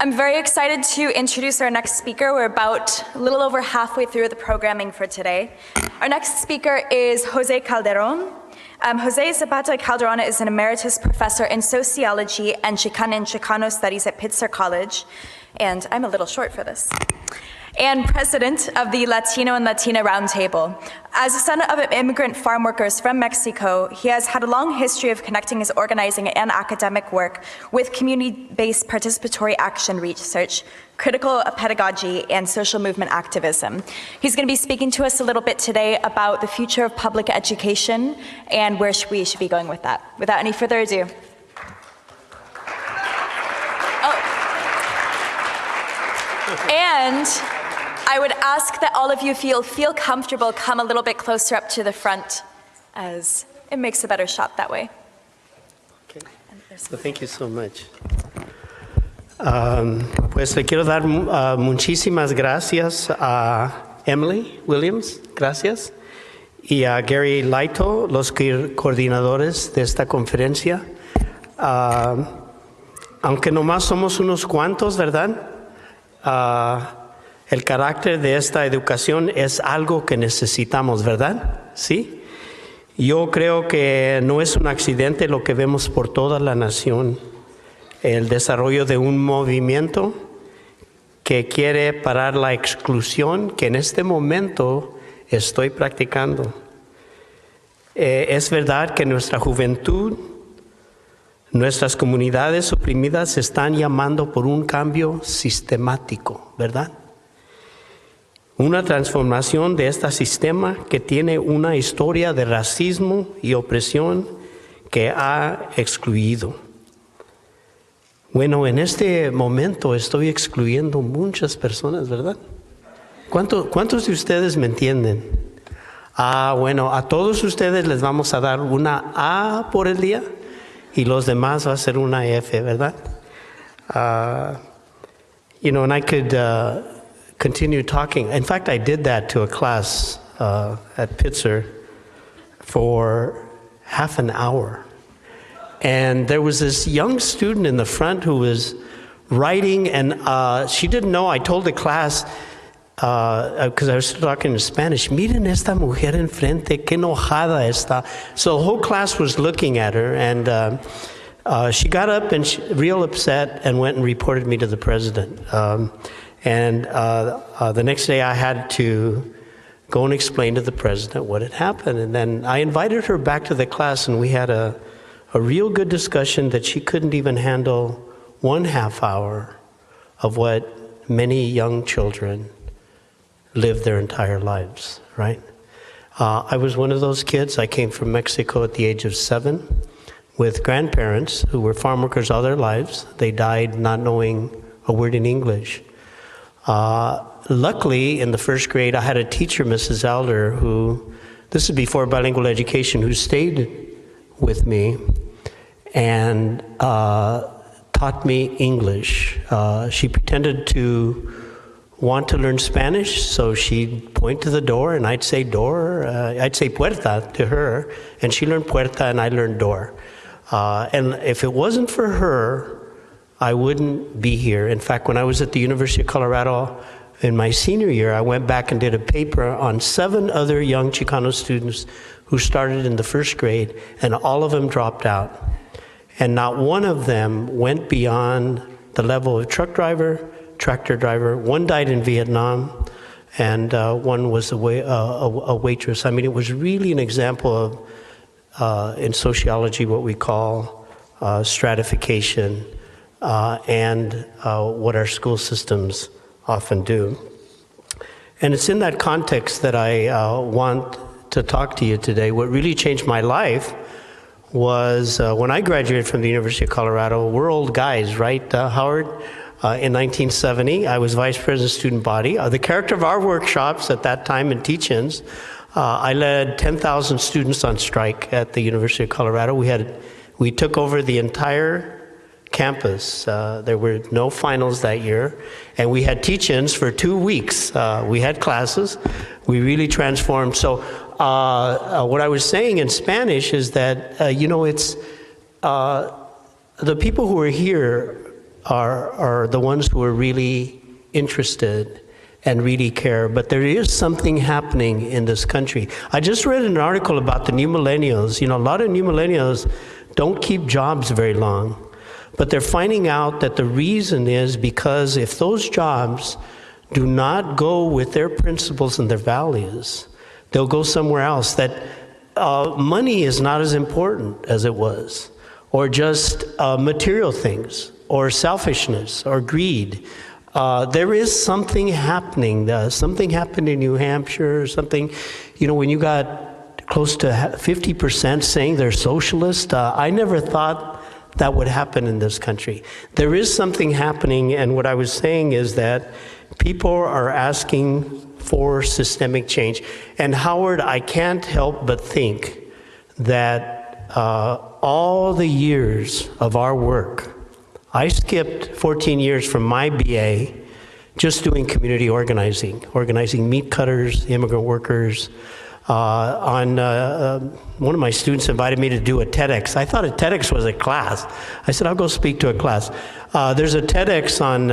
I'm very excited to introduce our next speaker. We're about a little over halfway through the programming for today. Our next speaker is Jose Calderon. Jose Zapata Calderon is an emeritus professor in sociology and Chicano studies at Pitzer College, and I'm a little short for this, and president of the Latino and Latina Roundtable. As a son of immigrant farm workers from Mexico, he has had a long history of connecting his organizing and academic work with community-based participatory action research, critical pedagogy, and social movement activism. He's going to be speaking to us a little bit today about the future of public education and where we should be going with that. Without any further ado. And I would ask that all of you feel comfortable, come a little bit closer up to the front, as it makes a better shot that way. Okay. So thank you so much. Pues le quiero dar muchísimas gracias a Emily Williams, gracias, y a Gary Laito, los coordinadores de esta conferencia. Aunque nomás somos unos cuantos, ¿verdad? El carácter de esta educación es algo que necesitamos, ¿verdad? ¿Sí? Yo creo que no es un accidente lo que vemos por toda la nación, el desarrollo de un movimiento que quiere parar la exclusión que en este momento estoy practicando. Es verdad que nuestra juventud, nuestras comunidades oprimidas están llamando por un cambio sistemático, ¿verdad? Una transformación de este sistema que tiene una historia de racismo y opresión que ha excluido. Bueno, en este momento estoy excluyendo muchas personas, ¿verdad? ¿Cuántos de ustedes me entienden? Bueno, a todos ustedes les vamos a dar una A por el día y los demás va a ser una F, ¿verdad? And I could continue talking. In fact, I did that to a class at Pitzer for half an hour. And there was this young student in the front who was writing, and she didn't know. I told the class, because I was talking in Spanish, miren esta mujer enfrente, qué enojada está. So the whole class was looking at her, and she got up and real upset and went and reported me to the president. And the next day I had to go and explain to the president what had happened. And then I invited her back to the class, and we had a real good discussion that she couldn't even handle 1/2 hour of what many young children live their entire lives, right? I was one of those kids. I came from Mexico at the age of 7 with grandparents who were farm workers all their lives. They died not knowing a word in English. Luckily, in the first grade, I had a teacher, Mrs. Elder, who, this is before bilingual education, who stayed with me and taught me English. She pretended to want to learn Spanish, so she'd point to the door, and I'd say door, I'd say puerta to her, and she learned puerta, and I learned door. And if it wasn't for her, I wouldn't be here. In fact, when I was at the University of Colorado in my senior year, I went back and did a paper on 7 other young Chicano students who started in the first grade, and all of them dropped out. And not one of them went beyond the level of truck driver, tractor driver. One died in Vietnam, and one was a waitress. I mean, it was really an example of, in sociology, what we call stratification, and what our school systems often do. And it's in that context that I want to talk to you today. What really changed my life was when I graduated from the University of Colorado. We're old guys, right, Howard? In 1970, I was vice president of student body. The character of our workshops at that time in teach-ins, I led 10,000 students on strike at the University of Colorado. We took over the entire campus. There were no finals that year, and we had teach-ins for 2 weeks. We had classes. We really transformed. So what I was saying in Spanish is that, it's the people who are here are the ones who are really interested and really care. But there is something happening in this country. I just read an article about the new millennials. You know, a lot of new millennials don't keep jobs very long. But they're finding out that the reason is because if those jobs do not go with their principles and their values, they'll go somewhere else. That money is not as important as it was, or just material things, or selfishness, or greed. There is something happening. Something happened in New Hampshire, something, you know, when you got close to 50% saying they're socialist, I never thought that would happen in this country. There is something happening, and what I was saying is that people are asking for systemic change. And Howard, I can't help but think that all the years of our work, I skipped 14 years from my BA just doing community organizing meat cutters, immigrant workers. One of my students invited me to do a TEDx. I thought a TEDx was a class. I said, I'll go speak to a class. There's a TEDx on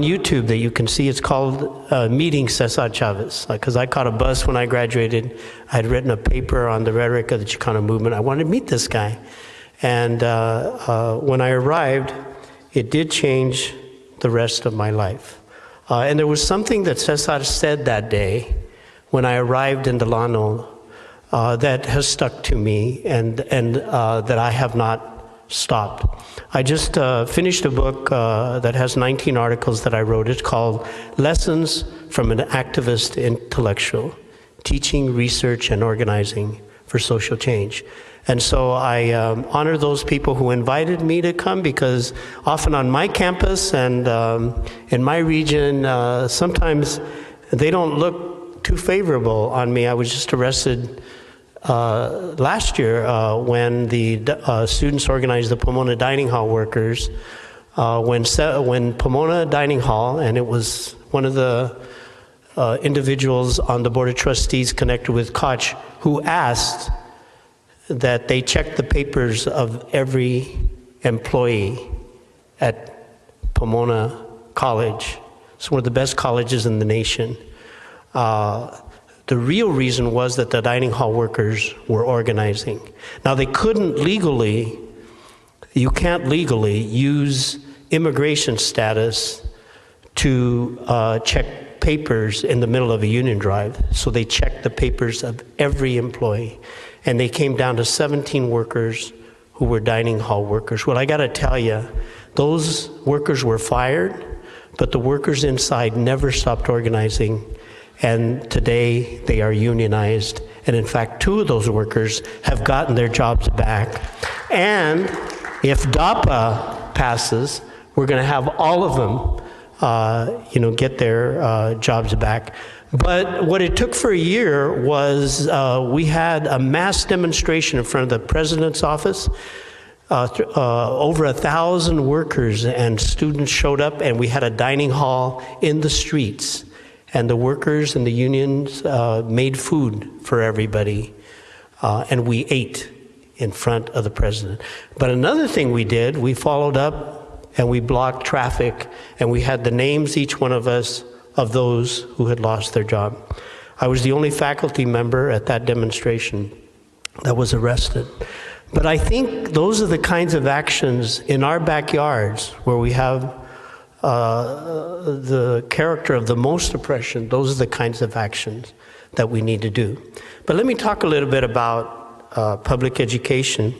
YouTube that you can see. It's called Meeting Cesar Chavez, because I caught a bus when I graduated. I had written a paper on the rhetoric of the Chicano movement. I wanted to meet this guy. And when I arrived, it did change the rest of my life. And there was something that Cesar said that day when I arrived in Delano that has stuck to me, and that I have not stopped. I just finished a book that has 19 articles that I wrote. It's called Lessons from an Activist Intellectual, Teaching, Research, and Organizing for Social Change. And so I honor those people who invited me to come, because often on my campus and in my region, sometimes they don't look too favorable on me. I was just arrested last year when the students organized the Pomona Dining Hall workers, when Pomona Dining Hall, and it was one of the individuals on the Board of Trustees connected with Koch, who asked that they check the papers of every employee at Pomona College. It's one of the best colleges in the nation. The real reason was that the dining hall workers were organizing. Now, they couldn't legally, you can't legally use immigration status to check papers in the middle of a union drive. So they checked the papers of every employee. And they came down to 17 workers who were dining hall workers. Well, I gotta tell you, those workers were fired, but the workers inside never stopped organizing. And today they are unionized. And in fact, 2 of those workers have gotten their jobs back. And if DAPA passes, we're gonna have all of them get their jobs back. But what it took for a year was we had a mass demonstration in front of the president's office. Over 1,000 workers and students showed up, and we had a dining hall in the streets. And the workers and the unions made food for everybody, and we ate in front of the president. But another thing we did, we followed up and we blocked traffic, and we had the names, each one of us, of those who had lost their job. I was the only faculty member at that demonstration that was arrested. But I think those are the kinds of actions in our backyards where we have the character of the most oppression. Those are the kinds of actions that we need to do. But let me talk a little bit about public education.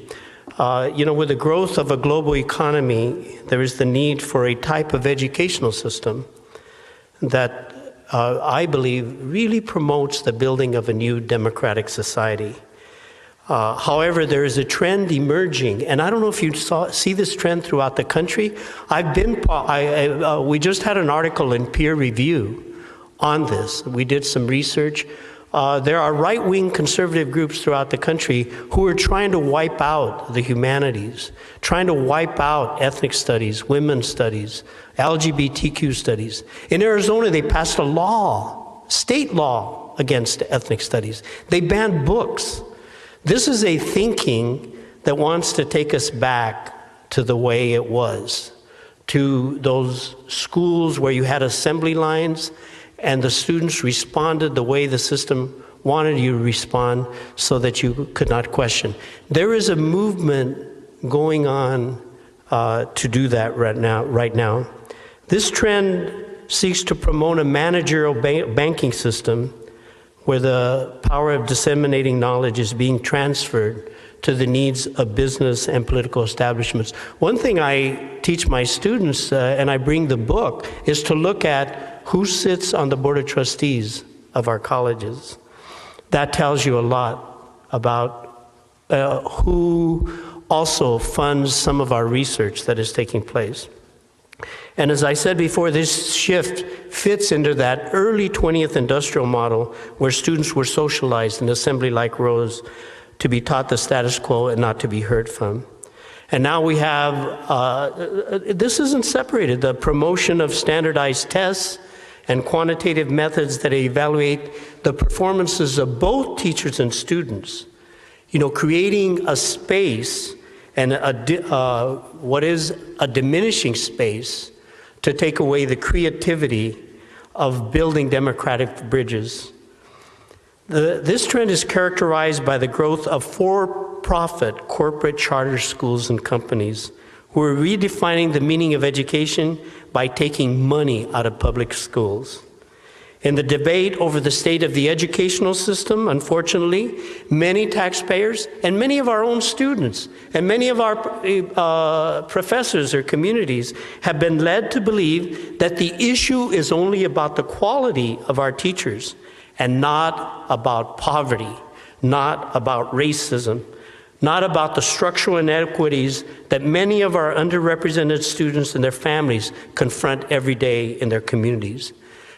With the growth of a global economy, there is the need for a type of educational system that I believe really promotes the building of a new democratic society. However, there is a trend emerging, and I don't know if you see this trend throughout the country. We just had an article in peer review on this. We did some research. There are right-wing conservative groups throughout the country who are trying to wipe out the humanities, trying to wipe out ethnic studies, women's studies, LGBTQ studies. In Arizona, they passed a law, state law, against ethnic studies. They banned books. This is a thinking that wants to take us back to the way it was, to those schools where you had assembly lines and the students responded the way the system wanted you to respond so that you could not question. There is a movement going on to do that right now. This trend seeks to promote a managerial banking system where the power of disseminating knowledge is being transferred to the needs of business and political establishments. One thing I teach my students, and I bring the book, is to look at who sits on the board of trustees of our colleges. That tells you a lot about who also funds some of our research that is taking place. And as I said before, this shift fits into that early 20th industrial model where students were socialized in assembly-like rows to be taught the status quo and not to be heard from. And now we have, this isn't separated, the promotion of standardized tests and quantitative methods that evaluate the performances of both teachers and students. You know, creating a space and what is a diminishing space to take away the creativity of building democratic bridges. This trend is characterized by the growth of for-profit corporate charter schools and companies who are redefining the meaning of education by taking money out of public schools. In the debate over the state of the educational system, unfortunately, many taxpayers and many of our own students and many of our professors or communities have been led to believe that the issue is only about the quality of our teachers and not about poverty, not about racism, not about the structural inequities that many of our underrepresented students and their families confront every day in their communities.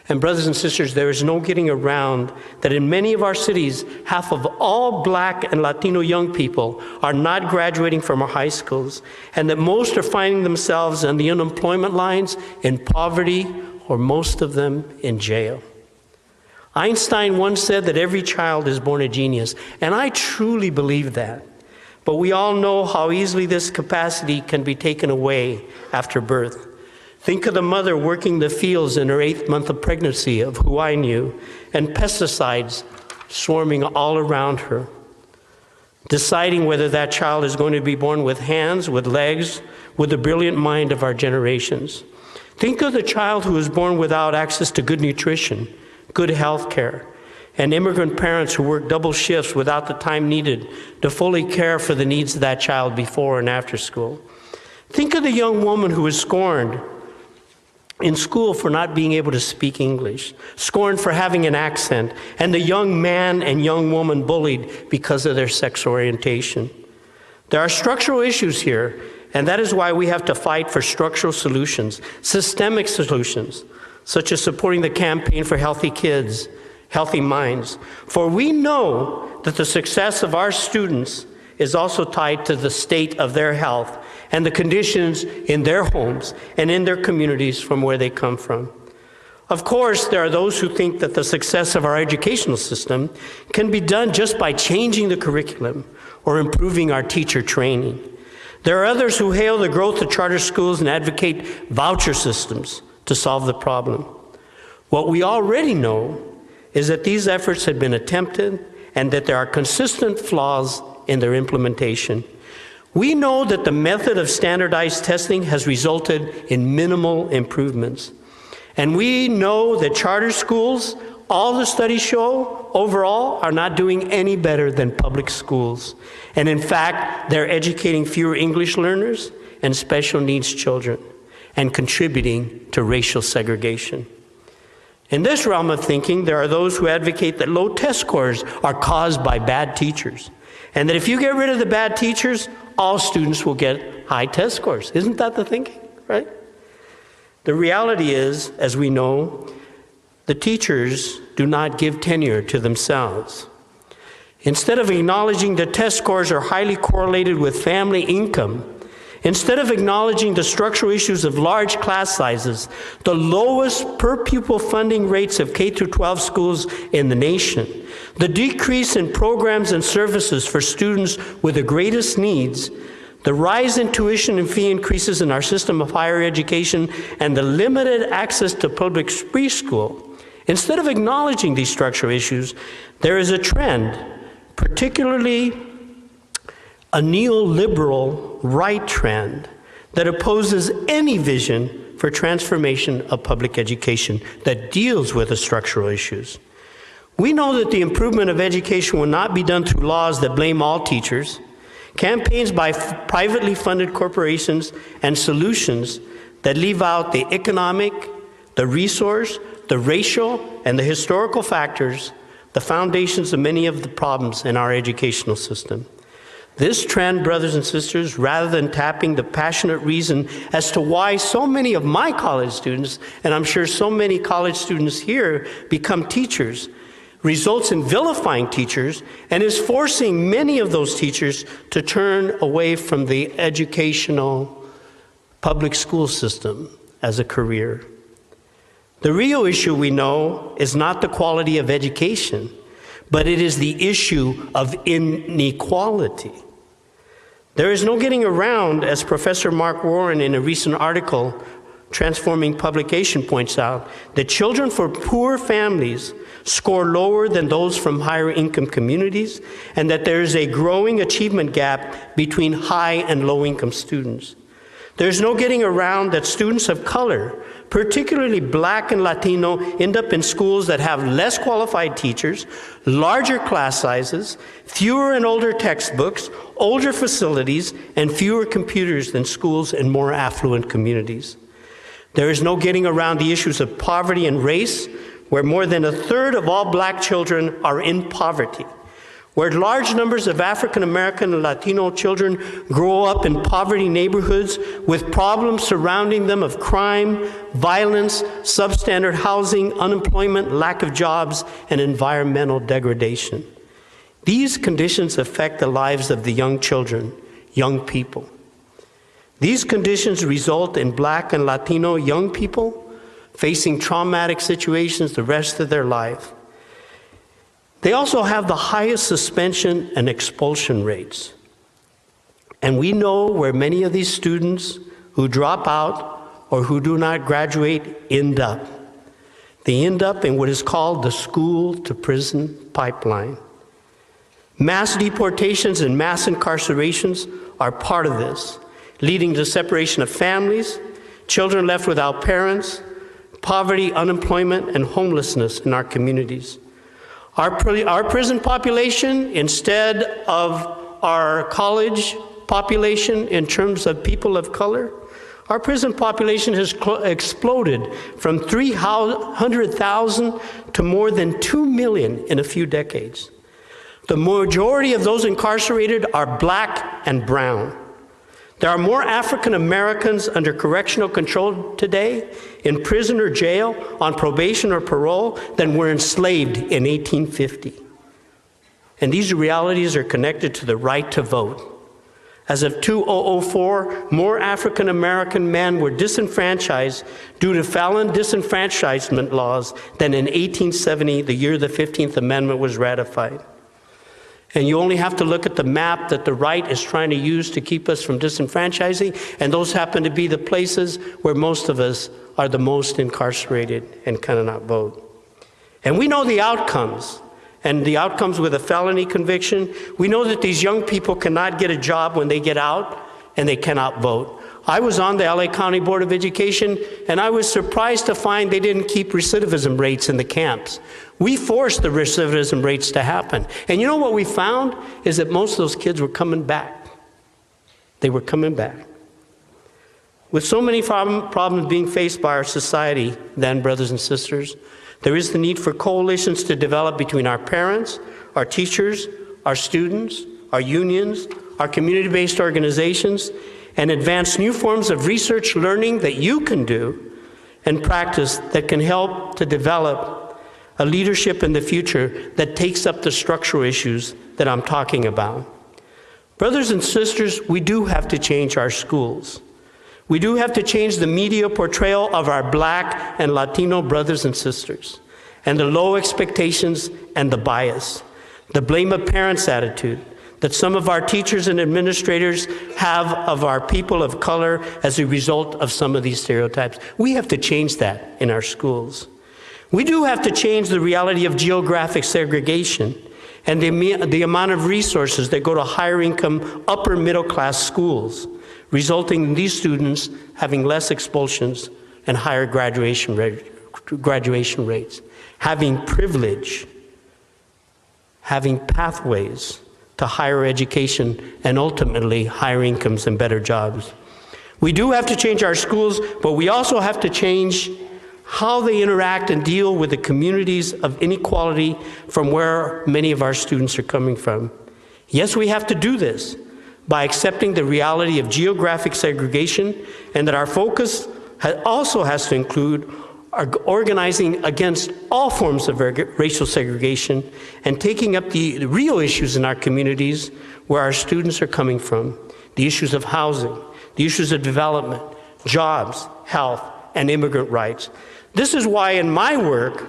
And brothers and sisters, there is no getting around that in many of our cities, half of all Black and Latino young people are not graduating from our high schools, and that most are finding themselves on the unemployment lines, in poverty, or most of them in jail. Einstein once said that every child is born a genius, and I truly believe that. But we all know how easily this capacity can be taken away after birth. Think of the mother working the fields in her 8th month of pregnancy of who I knew, and pesticides swarming all around her, deciding whether that child is going to be born with hands, with legs, with the brilliant mind of our generations. Think of the child who is born without access to good nutrition, good health care, and immigrant parents who work double shifts without the time needed to fully care for the needs of that child before and after school. Think of the young woman who is scorned in school for not being able to speak English, scorned for having an accent, and the young man and young woman bullied because of their sexual orientation. There are structural issues here, and that is why we have to fight for structural solutions, systemic solutions, such as supporting the campaign for healthy kids, healthy minds. For we know that the success of our students is also tied to the state of their health and the conditions in their homes and in their communities from where they come from. Of course, there are those who think that the success of our educational system can be done just by changing the curriculum or improving our teacher training. There are others who hail the growth of charter schools and advocate voucher systems to solve the problem. What we already know is that these efforts have been attempted and that there are consistent flaws in their implementation. We know that the method of standardized testing has resulted in minimal improvements. And we know that charter schools, all the studies show, overall, are not doing any better than public schools. And in fact, they're educating fewer English learners and special needs children and contributing to racial segregation. In this realm of thinking, there are those who advocate that low test scores are caused by bad teachers, and that if you get rid of the bad teachers, all students will get high test scores. Isn't that the thinking, right? The reality is, as we know, the teachers do not give tenure to themselves. Instead of acknowledging that test scores are highly correlated with family income, instead of acknowledging the structural issues of large class sizes, the lowest per pupil funding rates of K-12 schools in the nation, the decrease in programs and services for students with the greatest needs, the rise in tuition and fee increases in our system of higher education, and the limited access to public preschool, instead of acknowledging these structural issues, there is a trend, particularly a neoliberal right trend, that opposes any vision for transformation of public education that deals with the structural issues. We know that the improvement of education will not be done through laws that blame all teachers, campaigns by privately funded corporations, and solutions that leave out the economic, the resource, the racial, and the historical factors, the foundations of many of the problems in our educational system. This trend, brothers and sisters, rather than tapping the passionate reason as to why so many of my college students, and I'm sure so many college students here, become teachers, results in vilifying teachers and is forcing many of those teachers to turn away from the educational public school system as a career. The real issue, we know, is not the quality of education, but it is the issue of inequality. There is no getting around, as Professor Mark Warren in a recent article, Transforming Publication, points out, that children from poor families score lower than those from higher income communities, and that there is a growing achievement gap between high and low income students. There's no getting around that students of color, particularly Black and Latino, end up in schools that have less qualified teachers, larger class sizes, fewer and older textbooks, older facilities, and fewer computers than schools in more affluent communities. There is no getting around the issues of poverty and race, where more than a third of all Black children are in poverty, where large numbers of African American and Latino children grow up in poverty neighborhoods with problems surrounding them of crime, violence, substandard housing, unemployment, lack of jobs, and environmental degradation. These conditions affect the lives of the young children, young people. These conditions result in Black and Latino young people facing traumatic situations the rest of their life. They also have the highest suspension and expulsion rates. And we know where many of these students who drop out or who do not graduate end up. They end up in what is called the school-to-prison pipeline. Mass deportations and mass incarcerations are part of this, leading to separation of families, children left without parents, poverty, unemployment, and homelessness in our communities. Our prison population, instead of our college population in terms of people of color, our prison population has exploded from 300,000 to more than 2 million in a few decades. The majority of those incarcerated are Black and brown. There are more African Americans under correctional control today, in prison or jail, on probation or parole, than were enslaved in 1850. And these realities are connected to the right to vote. As of 2004, more African American men were disenfranchised due to felon disenfranchisement laws than in 1870, the year the 15th Amendment was ratified. And you only have to look at the map that the right is trying to use to keep us from disenfranchising, and those happen to be the places where most of us are the most incarcerated and cannot vote. And we know the outcomes, and the outcomes with a felony conviction. We know that these young people cannot get a job when they get out, and they cannot vote. I was on the LA County Board of Education, and I was surprised to find they didn't keep recidivism rates in the camps. We forced the recidivism rates to happen. And you know what we found is that most of those kids were coming back. They were coming back. With so many problems being faced by our society, then, brothers and sisters, there is the need for coalitions to develop between our parents, our teachers, our students, our unions, our community-based organizations, and advance new forms of research learning that you can do and practice that can help to develop a leadership in the future that takes up the structural issues that I'm talking about. Brothers and sisters, we do have to change our schools. We do have to change the media portrayal of our Black and Latino brothers and sisters, and the low expectations and the bias, the blame of parents attitude, that some of our teachers and administrators have of our people of color as a result of some of these stereotypes. We have to change that in our schools. We do have to change the reality of geographic segregation and the amount of resources that go to higher income, upper middle class schools, resulting in these students having less expulsions and higher graduation rates, having privilege, having pathways to higher education, and ultimately higher incomes and better jobs. We do have to change our schools, but we also have to change how they interact and deal with the communities of inequality from where many of our students are coming from. Yes, we have to do this by accepting the reality of geographic segregation, and that our focus also has to include organizing against all forms of racial segregation and taking up the real issues in our communities where our students are coming from, the issues of housing, the issues of development, jobs, health, and immigrant rights. This is why in my work,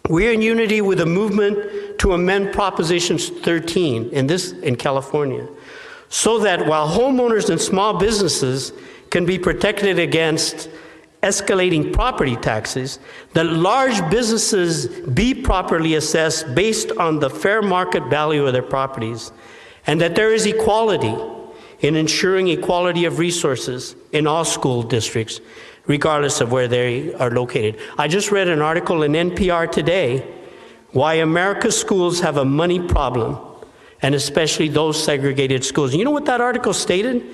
we're in unity with a movement to amend Proposition 13 in California, so that while homeowners and small businesses can be protected against escalating property taxes, that large businesses be properly assessed based on the fair market value of their properties, and that there is equality in ensuring equality of resources in all school districts, regardless of where they are located. I just read an article in NPR today, why America's schools have a money problem, and especially those segregated schools. You know what that article stated?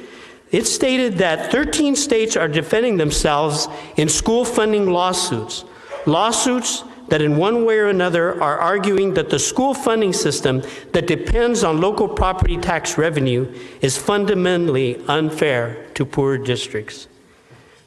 It stated that 13 states are defending themselves in school funding lawsuits. Lawsuits that in one way or another are arguing that the school funding system that depends on local property tax revenue is fundamentally unfair to poorer districts.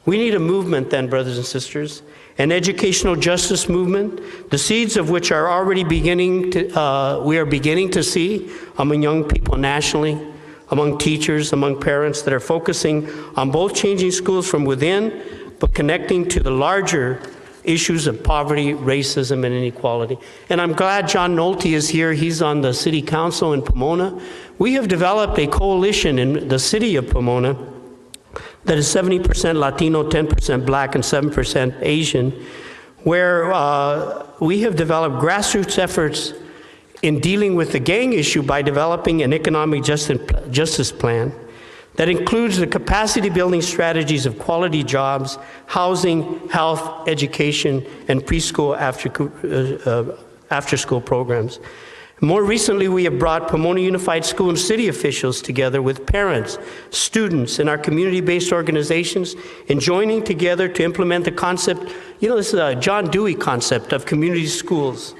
We need a movement then, brothers and sisters, an educational justice movement, the seeds of which are already we are beginning to see among young people nationally, among teachers, among parents that are focusing on both changing schools from within, but connecting to the larger issues of poverty, racism, and inequality. And I'm glad John Nolte is here. He's on the city council in Pomona. We have developed a coalition in the city of Pomona that is 70% Latino, 10% Black, and 7% Asian, where we have developed grassroots efforts in dealing with the gang issue by developing an economic justice plan that includes the capacity building strategies of quality jobs, housing, health, education, and preschool after school programs. More recently, we have brought Pomona Unified School and city officials together with parents, students, and our community-based organizations in joining together to implement the concept, this is a John Dewey concept of community schools.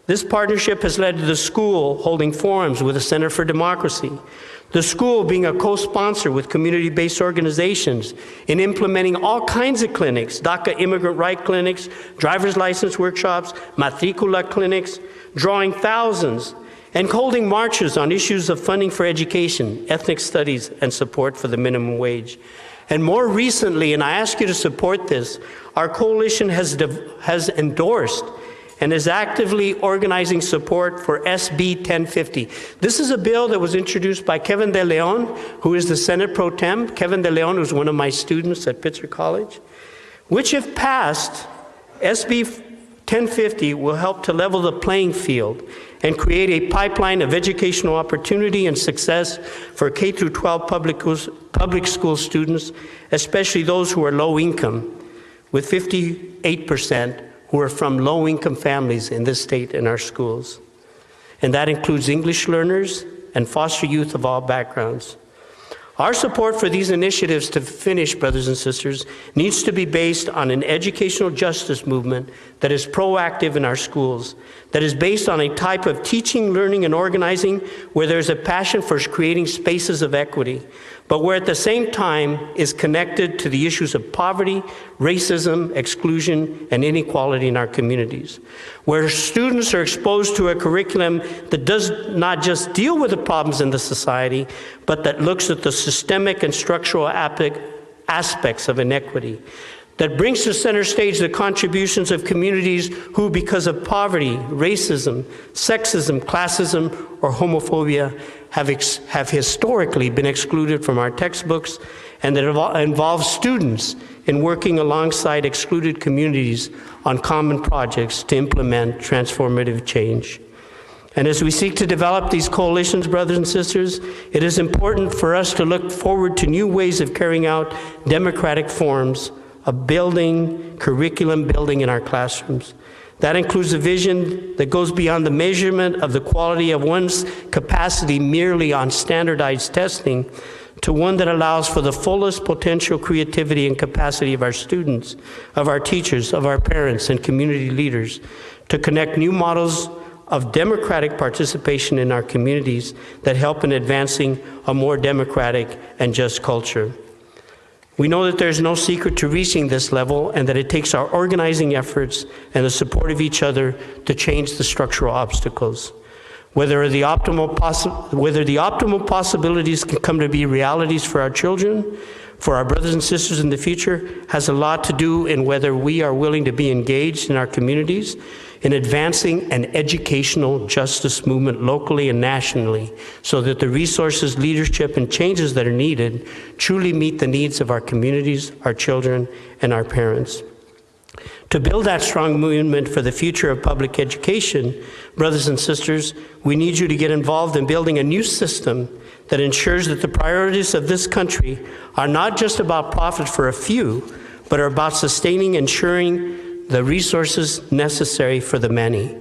This partnership has led to the school holding forums with the Center for Democracy, the school being a co-sponsor with community-based organizations in implementing all kinds of clinics, DACA immigrant right clinics, driver's license workshops, matricula clinics, drawing thousands, and holding marches on issues of funding for education, ethnic studies, and support for the minimum wage. And more recently, and I ask you to support this, our coalition has endorsed and is actively organizing support for SB 1050. This is a bill that was introduced by Kevin De Leon, who is the Senate Pro Tem. Kevin De Leon was one of my students at Pitzer College, which if passed, SB 1050 will help to level the playing field and create a pipeline of educational opportunity and success for K through 12 public school students, especially those who are low income, with 58% who are from low-income families in this state in our schools. And that includes English learners and foster youth of all backgrounds. Our support for these initiatives to finish, brothers and sisters, needs to be based on an educational justice movement that is proactive in our schools, that is based on a type of teaching, learning, and organizing where there's a passion for creating spaces of equity, but where at the same time is connected to the issues of poverty, racism, exclusion, and inequality in our communities, where students are exposed to a curriculum that does not just deal with the problems in the society, but that looks at the systemic and structural aspects of inequity, that brings to center stage the contributions of communities who, because of poverty, racism, sexism, classism, or homophobia, have historically been excluded from our textbooks, and that involves students in working alongside excluded communities on common projects to implement transformative change. And as we seek to develop these coalitions, brothers and sisters, it is important for us to look forward to new ways of carrying out democratic forms of building, curriculum building in our classrooms. That includes a vision that goes beyond the measurement of the quality of one's capacity merely on standardized testing, to one that allows for the fullest potential creativity and capacity of our students, of our teachers, of our parents, and community leaders, to connect new models of democratic participation in our communities that help in advancing a more democratic and just culture. We know that there's no secret to reaching this level, and that it takes our organizing efforts and the support of each other to change the structural obstacles. Whether the optimal possibilities can come to be realities for our children, for our brothers and sisters in the future, has a lot to do in whether we are willing to be engaged in our communities in advancing an educational justice movement locally and nationally, so that the resources, leadership, and changes that are needed truly meet the needs of our communities, our children, and our parents. To build that strong movement for the future of public education, brothers and sisters, we need you to get involved in building a new system that ensures that the priorities of this country are not just about profit for a few, but are about sustaining and ensuring the resources necessary for the many.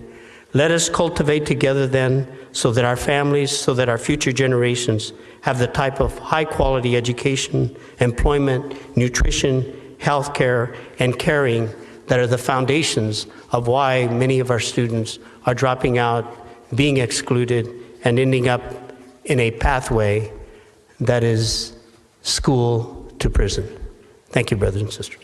Let us cultivate together then, so that our families, so that our future generations have the type of high-quality education, employment, nutrition, healthcare, and caring that are the foundations of why many of our students are dropping out, being excluded, and ending up in a pathway that is school to prison. Thank you, brothers and sisters.